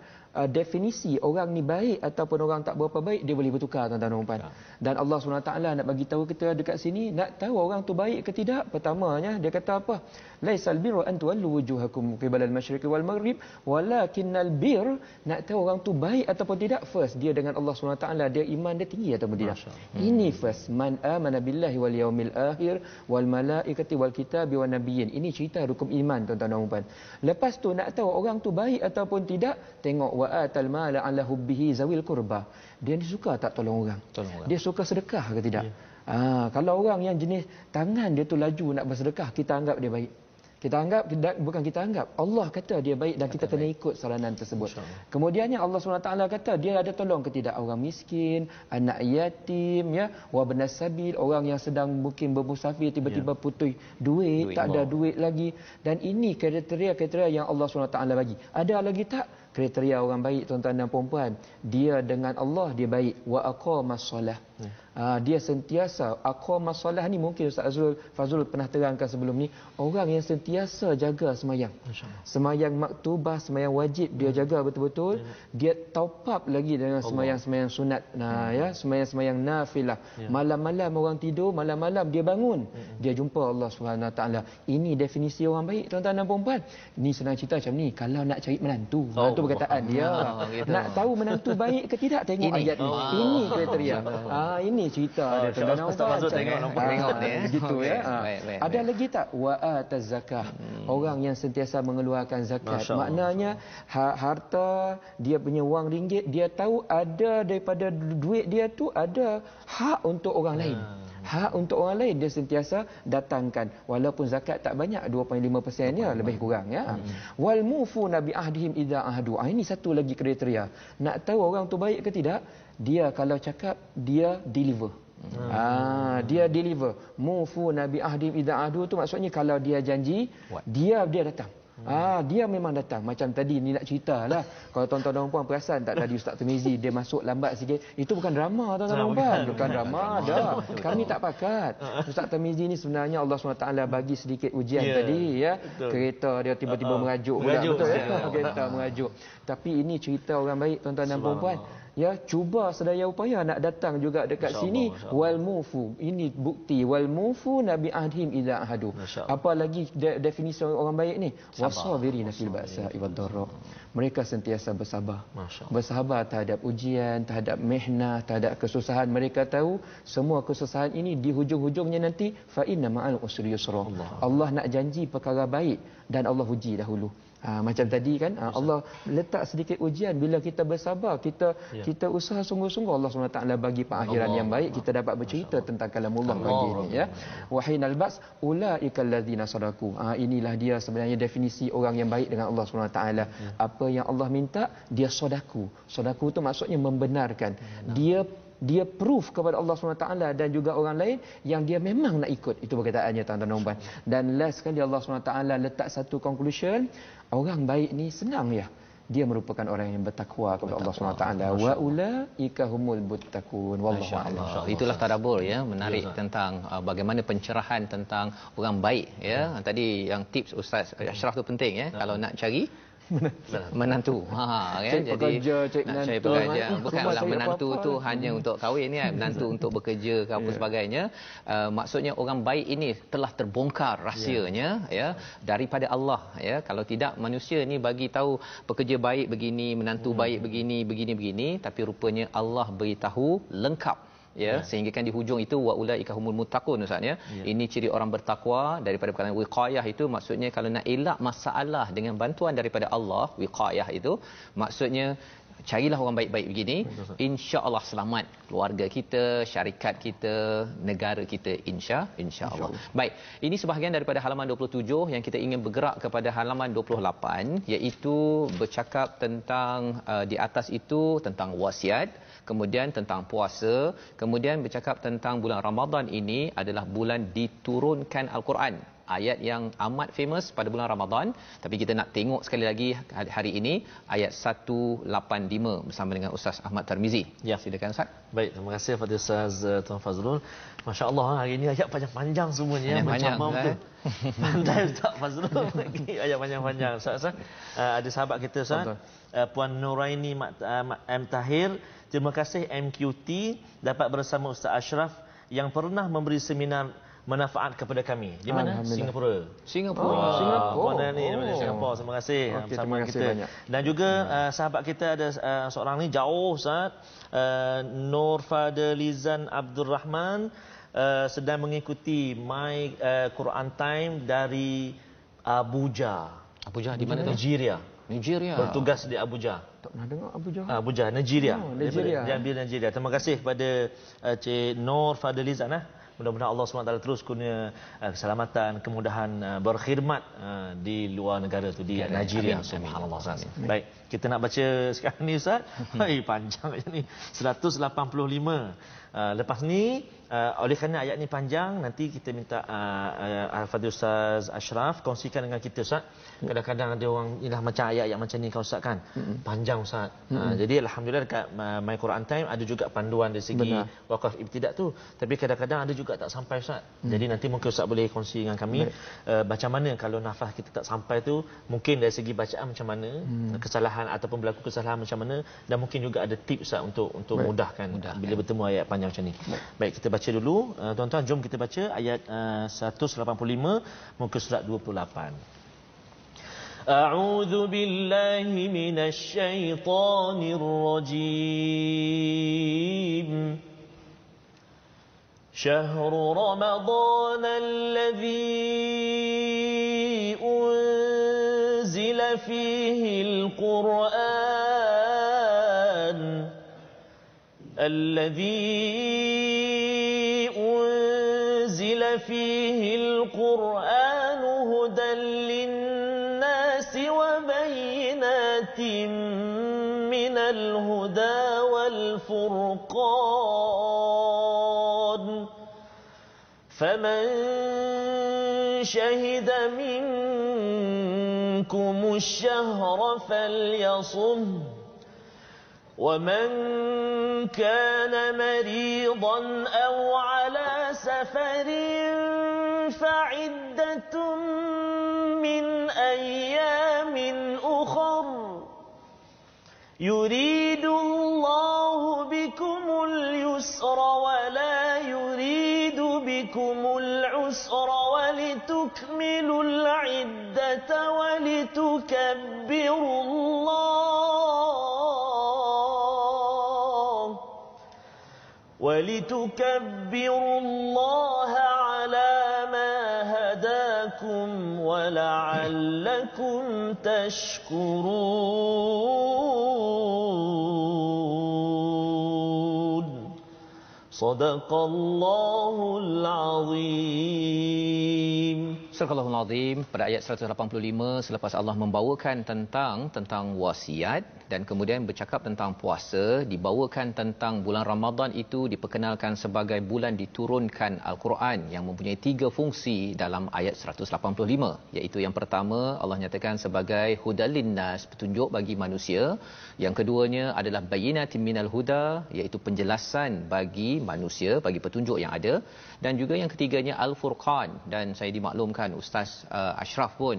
definisi orang ni baik ataupun orang tak berapa baik dia boleh bertukar, tuan-tuan dan puan. Dan Allah SWT nak bagi tahu kita dekat sini, nak tahu orang tu baik ke tidak. Pertamanya dia kata apa? Laisal birru an tuwallu wujuhakum qibala al-masyriqi wal maghrib walakinnal bir. Nak tahu orang tu baik ataupun tidak, first dia dengan Allah SWT, dia iman dia tinggi ataupun tidak. Ini first, man amana billahi wal yaumil akhir wal malaikati wal kitabi wan nabiyyin. Ini cerita rukun iman, tuan-tuan dan puan. Lepas tu nak tahu orang tu baik ataupun tidak, tengok wa atal mala ala hubbihi zawil qurba. Dia ni suka tak tolong orang? Dia suka sedekah ke tidak? Kalau orang yang jenis tangan dia tu laju nak bersedekah, kita anggap dia baik. Kita anggap, bukan kita anggap, Allah kata dia baik dan kita kena ikut saranan tersebut. Kemudiannya Allah SWT kata dia ada tolong ke tidak orang miskin, anak yatim, ya, wa benas sabil, orang yang sedang mungkin bermusafir tiba-tiba putus duit, tak ada duit lagi. Dan ini kriteria-kriteria yang Allah SWT bagi. Ada lagi tak kriteria orang baik, tuan-tuan dan puan-puan? Dia dengan Allah dia baik. Wa aqamas solah. Dia sentiasa aqamas solah ni, mungkin Ustaz Fazrul pernah terangkan sebelum ni, orang yang sentiasa jaga semayang. Semayang maktubah, semayang wajib dia jaga betul-betul. Dia top up lagi dengan semayang-semayang sunat. Ya, semayang-semayang nafilah. Malam-malam orang tidur, malam-malam dia bangun. Dia jumpa Allah SWT. Ini definisi orang baik, tuan-tuan dan puan-puan. Ini senang cerita macam ni. Kalau nak cari menantu, menantu perkataan dia. Nak tahu menantu baik ke tidak, tengok ayat ni. Ini kriteria. Ini cerita dia, tuan-tuan dan puan. Tengok ni begitu, ya. Ada lagi tak? Wa ataz zakah. Orang yang sentiasa mengeluarkan zakat. Maknanya harta dia punya wang ringgit, dia tahu ada daripada duit dia tu ada hak untuk orang lain. Hak untuk orang lain dia sentiasa datangkan, walaupun zakat tak banyak, 2.5%-nya lebih kurang, ya. Wal mufuna bi ahdihim idza ahdu. Ini satu lagi kriteria. Nak tahu orang tu baik ke tidak, dia kalau cakap dia deliver. Dia deliver. Mufuna bi ahdihim idza ahdu tu maksudnya kalau dia janji, dia datang. Dia memang datang. Macam tadi ni nak ceritalah. Kalau tuan-tuan dan puan perasan tak tadi Ustaz Tirmizi dia masuk lambat sikit, itu bukan drama, tuan-tuan dan puan. Bukan drama dah. Kami tak pakat. Ustaz Tirmizi ni sebenarnya Allah SWT bagi sedikit ujian tadi, ya. Kereta dia tiba-tiba merajuk pula, betul ya. Kereta merajuk. Tapi ini cerita orang baik, tuan-tuan dan puan. Ya, cuba sedaya upaya nak datang juga dekat sini. Wal mufu, ini bukti. Wal mufu nabi ahdhim idza ahadu. Apa lagi definisi orang baik ni? Wasabirina fil ba'sa'i wad dharra. Mereka sentiasa bersabar. Bersabar terhadap ujian, terhadap mihnah, terhadap kesusahan. Mereka tahu semua kesusahan ini di hujung-hujungnya nanti fa inna ma'al usri yusra. Allah nak janji perkara baik dan Allah uji dahulu. Macam tadi kan Allah letak sedikit ujian bila kita bersabar, kita usaha sungguh-sungguh, Allah SWT bagi pengakhiran yang baik, kita dapat bercerita tentang kalamullah pagi ini ya. Wahinal bas ulaikal ladzina sadaku. Inilah dia sebenarnya definisi orang yang baik dengan Allah SWT. Apa yang Allah minta, dia sodaku. Sodaku itu maksudnya membenarkan. Dia proof kepada Allah SWT dan juga orang lain yang dia memang nak ikut. Itu perkataannya tuan-tuan dan puan. Dan last sekali Allah SWT letak satu conclusion, orang baik ni senang ya. Dia merupakan orang yang bertakwa kepada Allah SWT. Wa ulaika humul muttaqun. Wallahu a'lam. Itulah tadabbur ya, menarik tentang bagaimana pencerahan tentang orang baik ya. Tadi yang tips Ustaz Ashraf tu penting ya. Kalau nak cari menantu kan, jadi nak cari pekerja, bukanlah menantu tu hanya untuk kahwin ni kan, menantu untuk bekerja ke apa sebagainya. Maksudnya orang baik ini telah terbongkar rahsianya ya daripada Allah ya. Kalau tidak, manusia ni bagi tahu pekerja baik begini, menantu baik begini, tapi rupanya Allah beritahu lengkap ya, sehingga kan di hujung itu wa ulaika humul muttaqun Ustaz ya. Ini ciri orang bertakwa. Daripada perkataan wiqayah itu maksudnya kalau nak elak masalah dengan bantuan daripada Allah, wiqayah itu maksudnya carilah orang baik-baik begini, insya-Allah selamat keluarga kita, syarikat kita, negara kita, insya-Allah. Baik, ini sebahagian daripada halaman 27 yang kita ingin bergerak kepada halaman 28, iaitu bercakap tentang di atas itu tentang wasiat, kemudian tentang puasa, kemudian bercakap tentang bulan Ramadan ini adalah bulan diturunkan Al-Quran. Ayat yang amat famous pada bulan Ramadan, tapi kita nak tengok sekali lagi hari ini ayat 185 bersama dengan Ustaz Ahmad Tarmizi. Ya, silakan Ustaz. Baik, terima kasih kepada Ustaz Tuan Fazrul. Masya-Allah, hari ini ayat panjang-panjang semuanya, macam betul. Pandai Ustaz Fazrul lagi ayat panjang-panjang. Ustaz, ada sahabat kita Ustaz, Puan Nuraini M Tahir. Terima kasih MQT dapat bersama Ustaz Ashraf yang pernah memberi seminar manfaat kepada kami. Di mana? Singapura. Puan ni daripada Singapura. Terima kasih bersama kita. Banyak. Dan juga sahabat kita ada seorang ni jauh Ustaz, Nur Fadlizan Abdul Rahman, sedang mengikuti My Quran Time dari Abuja. Abuja di mana tu? Nigeria. Bertugas di Abuja. Tak pernah dengar Abuja. Abuja, Nigeria. Nigeria. Terima kasih kepada Cik Nur Fadlizan. Mudah-mudahan Allah SWT terus kurnia keselamatan, kemudahan berkhidmat di luar negara tu, di Nigeria. Subhanallah. Baik, kita nak baca sekarang ni Ustaz. Panjang ayat ni. 185. Lepas ni, oleh kerana ayat ni panjang, nanti kita minta Al-Fadhil Ustaz Ashraf kongsikan dengan kita Ustaz. Kadang-kadang ada orang ialah macam ayat-ayat macam ni kan Ustaz kan. Panjang Ustaz. Jadi alhamdulillah dekat My Quran Time ada juga panduan dari segi wakaf ibtidak tu. Tapi kadang-kadang ada juga tak sampai Ustaz. Jadi nanti mungkin Ustaz boleh kongsi dengan kami macam mana kalau nafas kita tak sampai tu, mungkin dari segi bacaan macam mana, kesalahan ataupun berlaku kesalahan macam mana, dan mungkin juga ada tips Ustaz untuk mudahkan bila bertemu ayat panjang macam ni. Baik, kita baca dulu tuan-tuan, jom kita baca ayat 185 muka surat 28. أعوذ بالله من الشيطان الرجيم شهر رمضان الذي أنزل فيه القرآن هدى للناس وبينات من الهدى والفرقان فمن شهد منكم الشهر فليصمه ومن كان مريضا أو على سفر فعدة من أيام أخر يريد الله بكم اليسر ولا يريد بكم العسر ولتكملوا العدة ولتكبروا الله على ما هداكم لكم ولعلكم تشكرون صدق الله العظيم. Surah Al-Azim pada ayat 185 selepas Allah membawakan tentang wasiat dan kemudian bercakap tentang puasa, dibawakan tentang bulan Ramadan itu diperkenalkan sebagai bulan diturunkan Al-Quran yang mempunyai 3 fungsi dalam ayat 185, iaitu yang pertama Allah nyatakan sebagai hudal linnas, petunjuk bagi manusia. Yang keduanya adalah bayyinatin minal huda, iaitu penjelasan bagi manusia, bagi petunjuk yang ada. Dan juga yang ketiganya Al-Furqan, dan saya dimaklumkan Ustaz Ashraf pun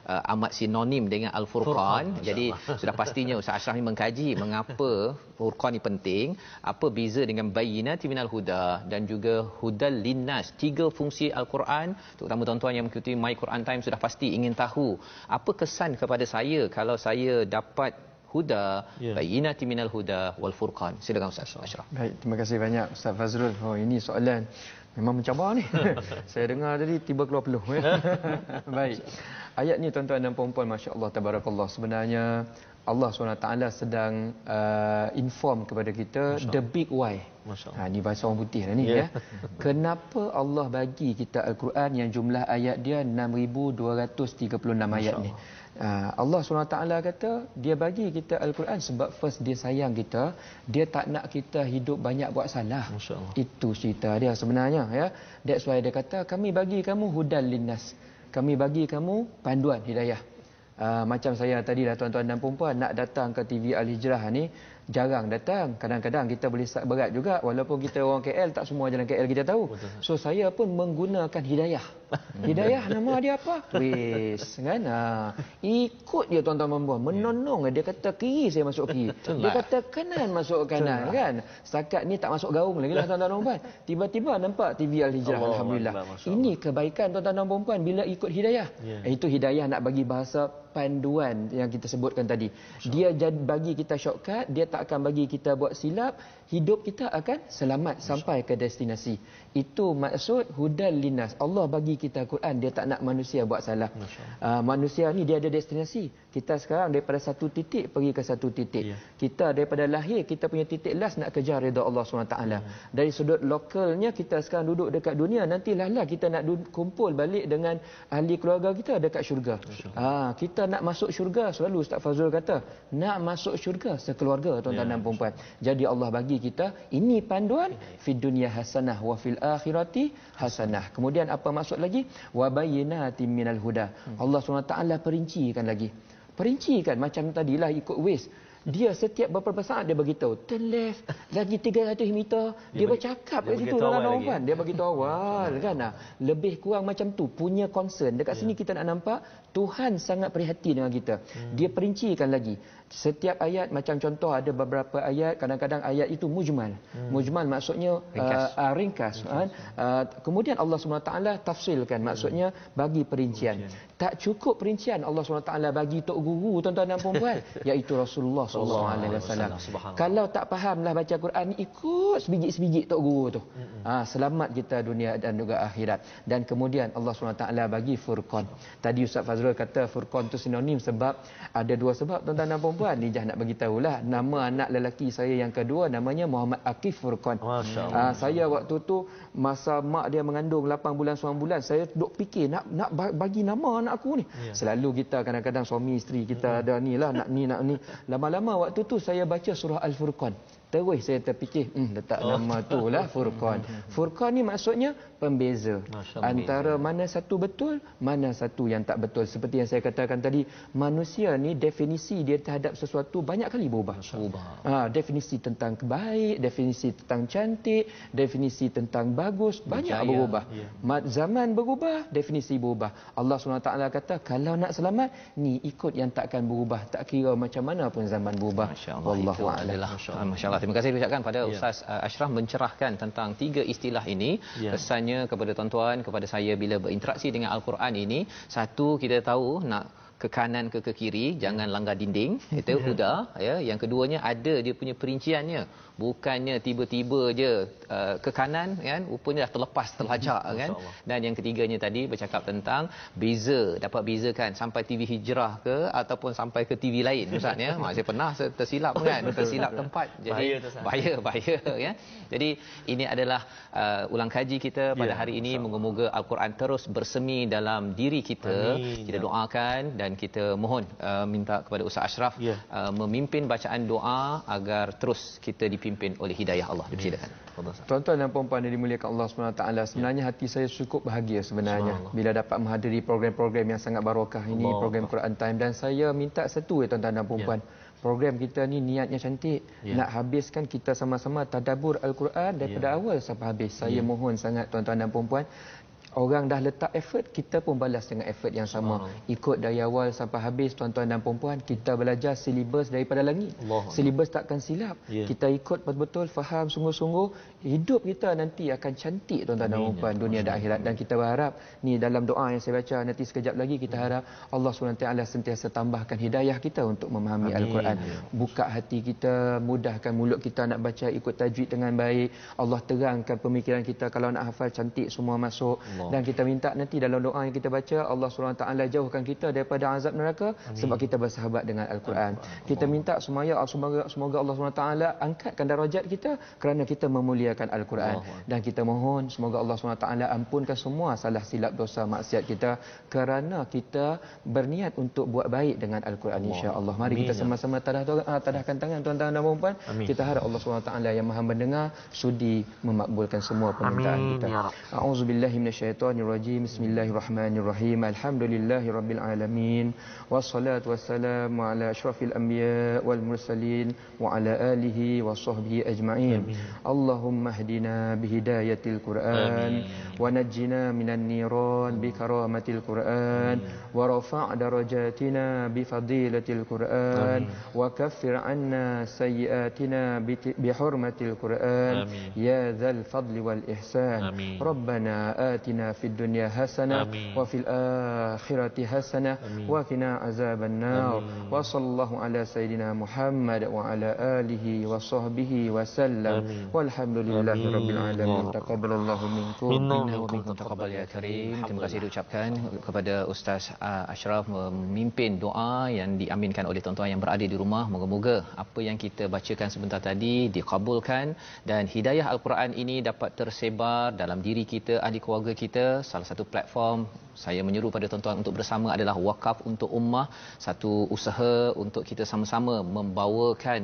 amat sinonim dengan Al-Furqan. Jadi sudah pastinya Ustaz Ashraf ni mengkaji mengapa Furqan ni penting, apa beza dengan bayyinatin minal huda dan juga hudal linnas. 3 fungsi Al-Quran, terutama tuan-tuan yang mengikuti My Quran Time sudah pasti ingin tahu apa kesan kepada saya kalau saya dapat huda, bayyinatin minal huda wal furqan. Silakan Ustaz Ashraf. Baik, terima kasih banyak Ustaz Fazrul. Oh, ini soalan memang mencabar ni. Saya dengar tadi tiba keluar peluh. Baik. Ayat ni tuan-tuan dan puan-puan, masya-Allah tabarakallah. Sebenarnya Allah SWT sedang inform kepada kita the big why. Ni bahasa orang putih lah ni ya. Kenapa Allah bagi kita Al-Quran yang jumlah ayat dia 6236 ayat ni. Allah SWT kata dia bagi kita Al-Quran sebab first dia sayang kita, dia tak nak kita hidup banyak buat salah. Itu cerita dia sebenarnya ya. That's why dia kata kami bagi kamu hudal linnas, kami bagi kamu panduan hidayah. Macam saya tadi lah tuan-tuan dan puan-puan nak datang ke TV Al-Hijrah ni jarang datang. Kadang-kadang kita boleh berat juga walaupun kita orang KL, tak semua jalan KL kita tahu. So saya pun menggunakan hidayah. Hidayah nama dia apa? Wis kan. Ikut dia tuan-tuan dan puan-puan, menonong dia kata kiri saya masuk kiri. Dia kata kanan masuk kanan kan. Setakat ni tak masuk gaung lagi lah tuan-tuan dan puan-puan. Tiba-tiba nampak TV Al-Hijrah, alhamdulillah. Ini kebaikan tuan-tuan dan puan-puan bila ikut hidayah. Itu hidayah nak bagi bahasa panduan yang kita sebutkan tadi. Dia bagi kita shortcut, dia tak akan bagi kita buat silap, hidup kita akan selamat sampai ke destinasi. Itu maksud hudal linnas. Allah bagi kita Quran, dia tak nak manusia buat salah. Manusia ni dia ada destinasi. Kita sekarang daripada satu titik pergi ke satu titik. Kita daripada lahir, kita punya titik last nak kejar redha Allah SWT. Dari sudut lokalnya kita sekarang duduk dekat dunia, nantilah kita nak kumpul balik dengan ahli keluarga kita dekat syurga. Kita nak masuk syurga, selalu Ustaz Fazrul kata, nak masuk syurga sekeluarga tuan-tuan dan puan-puan. Jadi Allah bagi kita ini panduan fid dunya hasanah wa fil akhirati hasanah. Kemudian apa maksud lagi? Wa bayyinatin minal huda. Allah SWT perincikan lagi. Perincikan macam tadilah ikut Waze. Dia setiap beberapa saat dia beritahu turn left lagi 300 meter, dia bercakap kat situ dalam kan, dia bagi tahu awal kan. Lebih kurang macam tu punya concern. Dekat sini kita nak nampak Tuhan sangat prihatin dengan kita. Dia perincikan lagi. Setiap ayat, macam contoh ada beberapa ayat, kadang-kadang ayat itu mujmal. Mujmal maksudnya ringkas. Kemudian Allah SWT tafsilkan, maksudnya bagi perincian. Tak cukup perincian, Allah SWT bagi tok guru tuan-tuan dan puan-puan, iaitu Rasulullah SAW. Kalau tak fahamlah baca Quran, ikut sebiji-sebiji tok guru tu. Selamat kita dunia dan juga akhirat. Dan kemudian Allah SWT bagi Furqan. Tadi Ustaz Fazrul kata Furqan tu sinonim sebab ada 2 sebab tuan-tuan dan puan-puan. Nijah nak bagi tahulah nama anak lelaki saya yang kedua namanya Muhammad Akif Furqan. Saya waktu tu masa mak dia mengandung 8 bulan 9 bulan, saya duk fikir nak bagi nama anak aku ni. Selalu kita kadang-kadang suami isteri kita ada ni lah nak ni. Lama-lama waktu tu saya baca surah Al-Furqan. Terus saya terfikir letak nama tu lah Furqan. Furqan ni maksudnya pembeza antara mana satu betul, mana satu yang tak betul. Seperti yang saya katakan tadi, manusia ni definisi dia terhadap sesuatu banyak kali berubah. Definisi tentang baik, definisi tentang cantik, definisi tentang bagus, banyak berubah. Zaman berubah, definisi berubah. Allah SWT kata kalau nak selamat ni ikut yang takkan berubah, tak kira macam mana pun zaman berubah. Wallahu a'lam. Masya-Allah. Terima kasih diucapkan pada Ustaz Ashraf mencerahkan tentang 3 istilah ini. Kesannya kepada tuan-tuan, kepada saya bila berinteraksi dengan Al-Quran ini, satu kita tahu nak ke kanan ke kiri, jangan langgar dinding, itu udah ya. Yang keduanya ada dia punya perinciannya, bukannya tiba-tiba je ke kanan kan, rupanya dah terlepas terlajak kan. Dan yang ketiganya tadi bercakap tentang dapat bezakan sampai TV Hijrah ke ataupun sampai ke TV lain Ustaz ya. Mak saya pernah tersilap kan, tersilap tempat. Jadi bahaya ya. Jadi ini adalah ulang kaji kita pada hari ini. Moga-moga Al-Quran terus bersemi dalam diri kita. Kita doakan dan kita mohon minta kepada Ustaz Ashraf memimpin bacaan doa agar terus kita dipimpin oleh hidayah Allah. Dipersilakan. Tuan-tuan dan puan-puan yang dimuliakan Allah SWT, sebenarnya hati saya cukup bahagia sebenarnya bila dapat menghadiri program-program yang sangat barakah ini, program Quran Time. Dan saya minta satu tuan-tuan dan puan-puan, program kita ni niatnya cantik, nak habiskan kita sama-sama tadabbur Al-Quran daripada awal sampai habis. Saya mohon sangat tuan-tuan dan puan-puan, orang dah letak effort, kita pun balas dengan effort yang sama. Ikut dari awal sampai habis tuan-tuan dan puan-puan, kita belajar silibus daripada langit. Silibus takkan silap. Kita ikut betul-betul, faham sungguh-sungguh, hidup kita nanti akan cantik tuan-tuan dan puan-puan, dunia dan akhirat. Dan kita berharap ni dalam doa yang saya baca nanti sekejap lagi, kita harap Allah SWT sentiasa tambahkan hidayah kita untuk memahami Al-Quran. Buka hati kita, mudahkan mulut kita nak baca, ikut tajwid dengan baik. Allah terangkan pemikiran kita, kalau nak hafal cantik semua masuk. Dan kita minta nanti dalam doa yang kita baca, Allah SWT jauhkan kita daripada azab neraka sebab kita bersahabat dengan Al-Quran. Kita minta semoga Allah SWT angkatkan darajat kita kerana kita memuliakan Al-Quran. Dan kita mohon semoga Allah SWT ampunkan semua salah silap dosa maksiat kita kerana kita berniat untuk buat baik dengan Al-Quran, insya-Allah. Mari kita sama-sama tadahkan tangan tuan-tuan dan puan-puan. Kita harap Allah SWT yang Maha mendengar sudi memakbulkan semua permintaan kita. A'udzubillahi minasyaitonirrajim. Bismillahirrahmanirrahim. Alhamdulillahirabbil alamin. Wassalatu wassalamu ala asyrafil anbiya wal mursalin wa ala alihi washabbihi ajma'in. Allahumma hdina bihidayatil Qur'an wa najjina minan niran bi karamatil Qur'an wa rafa' darajatina bi fadilatil Qur'an wa kaffir 'anna sayyi'atina bi hurmatil Qur'an ya dzal fadli wal ihsan. Rabbana atina fid dunya hasanah wa fil akhirati hasanah wa qina azaban nar. Wa sallallahu ala sayidina Muhammad wa ala alihi wa sahbihi wa sallam. Walhamdulillahi rabbil alamin. Taqabbalallahu minkum wa minkum taqabbal ya karim. Terima kasih diucapkan kepada Ustaz Ashraf memimpin doa yang diaminkan oleh tuan-tuan yang berada di rumah. Moga-moga apa yang kita bacakan sebentar tadi dikabulkan dan hidayah Al-Quran ini dapat tersebar dalam diri kita, ahli keluarga kita. Salah satu platform saya menyeru pada tuan-tuan untuk bersama adalah Wakaf untuk Ummah, satu usaha untuk kita sama-sama membawakan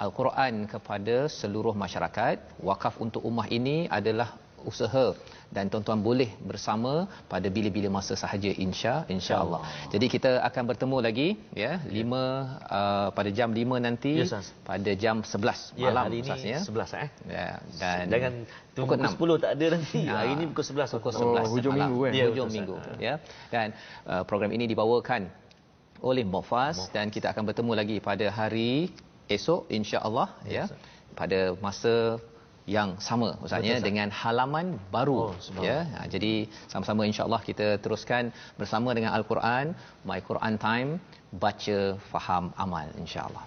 Al-Quran kepada seluruh masyarakat. Wakaf untuk Ummah ini adalah usaha dan tuan-tuan boleh bersama pada bila-bila masa sahaja, insya-Allah. Jadi kita akan bertemu lagi pada jam 5 nanti, pada jam 11 malam hari Ustaz ini 11 dan jangan tunggu pukul 10 tak ada nanti. Hari ini pukul 11 hujung malam. minggu hujung minggu ya. Dan program ini dibawakan oleh Mufas dan kita akan bertemu lagi pada hari esok, insya-Allah pada masa yang sama Ustaznya dengan halaman baru jadi sama-sama insya-Allah kita teruskan bersama dengan Al-Quran, My Quran Time, baca, faham, amal, insya-Allah.